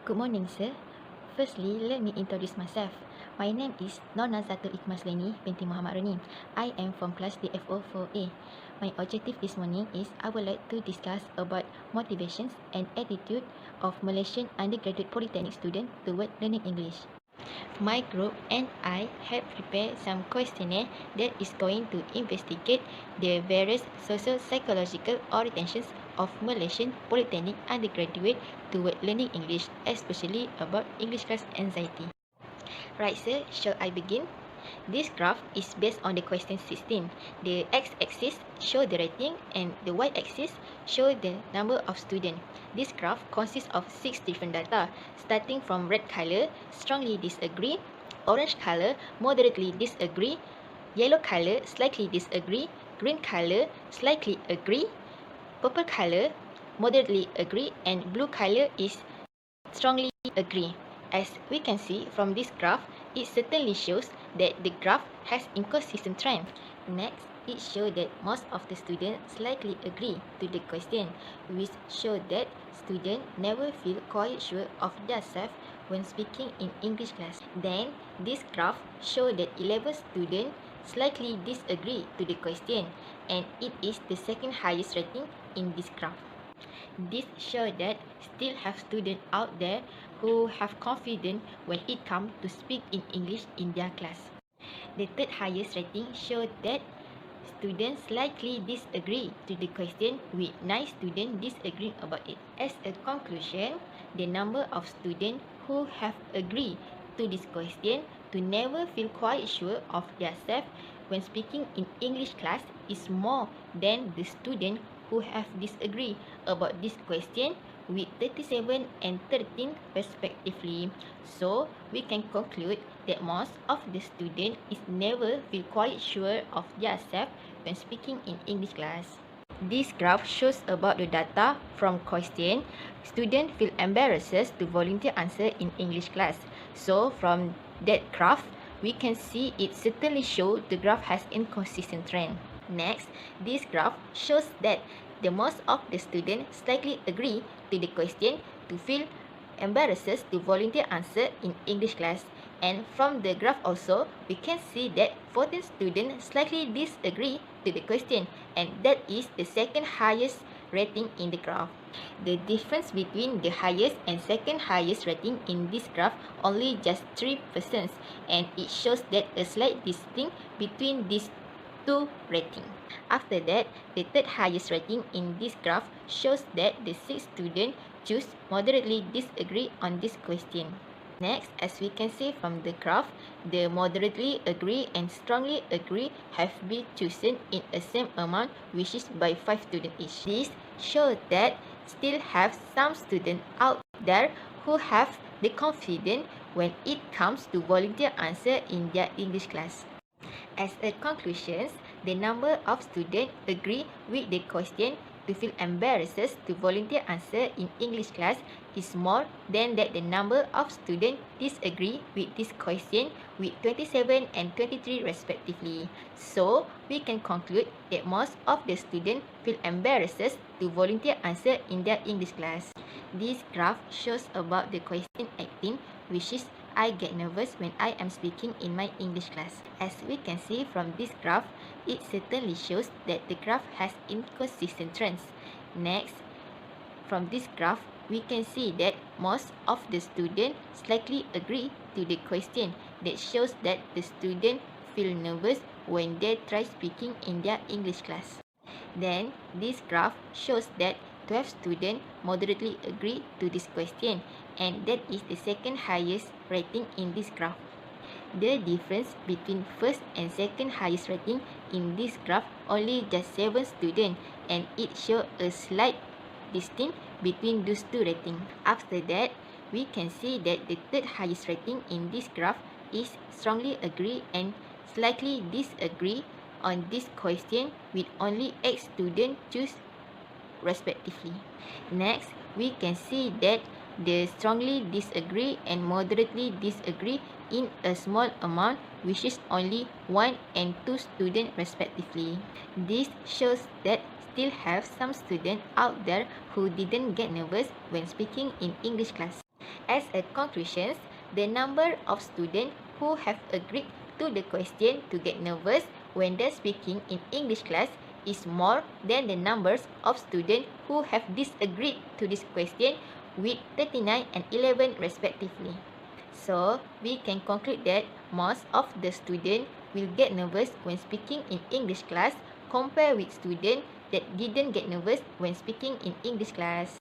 Good morning, sir. Firstly, let me introduce myself. My name is Nona Zatul Ikmasleni binti Muhammad Rani. I am from class DFO 4A. My objective this morning is I would like to discuss about motivations and attitude of Malaysian undergraduate polytechnic students toward learning English. My group and I have prepared some questionnaire that is going to investigate the various socio-psychological orientations of Malaysian polytechnic undergraduate toward learning English, especially about English class anxiety. Right, sir, shall I begin? This graph is based on the question 16. The x-axis show the rating and the y-axis show the number of students. This graph consists of 6 different data, starting from red color, strongly disagree, orange color, moderately disagree, yellow color, slightly disagree, green color, slightly agree, purple color, moderately agree, and blue color is strongly agree. As we can see from this graph, it certainly shows that the graph has inconsistent trend. Next, it shows that most of the students slightly agree to the question, which show that students never feel quite sure of themselves when speaking in English class. Then, this graph shows that 11 students slightly disagree to the question, and it is the second highest rating in this graph. This shows that still have students out there who have confidence when it comes to speak in English in their class. The third highest rating shows that students slightly disagree to the question with 9 students disagreeing about it. As a conclusion, the number of students who have agreed to this question to never feel quite sure of themselves when speaking in English class is more than the students who have disagreed about this question with 37 and 13 respectively. So, we can conclude that most of the students is never feel quite sure of themselves when speaking in English class. This graph shows about the data from question. Students feel embarrassed to volunteer answer in English class. So, from that graph, we can see it certainly shows the graph has inconsistent trend. Next, this graph shows that the most of the students slightly agree to the question to feel embarrassed to volunteer answer in English class. And from the graph also, we can see that 14 students slightly disagree to the question, and that is the second highest rating in the graph. The difference between the highest and second highest rating in this graph only just 3%, and it shows that a slight distinction between these two rating. After that, the third highest rating in this graph shows that the 6 students choose moderately disagree on this question. Next, as we can see from the graph, the moderately agree and strongly agree have been chosen in a same amount, which is by 5 students each. This shows that still have some students out there who have the confidence when it comes to volunteer answer in their English class. As a conclusion, the number of students agree with the question to feel embarrassed to volunteer answer in English class is more than that the number of students disagree with this question with 27 and 23 respectively. So, we can conclude that most of the students feel embarrassed to volunteer answer in their English class. This graph shows about the question 18, which is I get nervous when I am speaking in my English class. As we can see from this graph, it certainly shows that the graph has inconsistent trends. Next, from this graph, we can see that most of the students slightly agree to the question. That shows that the students feel nervous when they try speaking in their English class. Then, this graph shows that 12 students moderately agree to this question, and that is the second highest rating in this graph. The difference between first and second highest rating in this graph only just 7 students, and it shows a slight distinction between those two ratings. After that, we can see that the third highest rating in this graph is strongly agree and slightly disagree on this question with only 8 students choose respectively. Next, we can see that the strongly disagree and moderately disagree in a small amount, which is only 1 and 2 students respectively. This shows that still have some students out there who didn't get nervous when speaking in English class. As a conclusion, the number of students who have agreed to the question to get nervous when they're speaking in English class is more than the numbers of students who have disagreed to this question, with 39 and 11 respectively. So, we can conclude that most of the students will get nervous when speaking in English class compared with students that didn't get nervous when speaking in English class.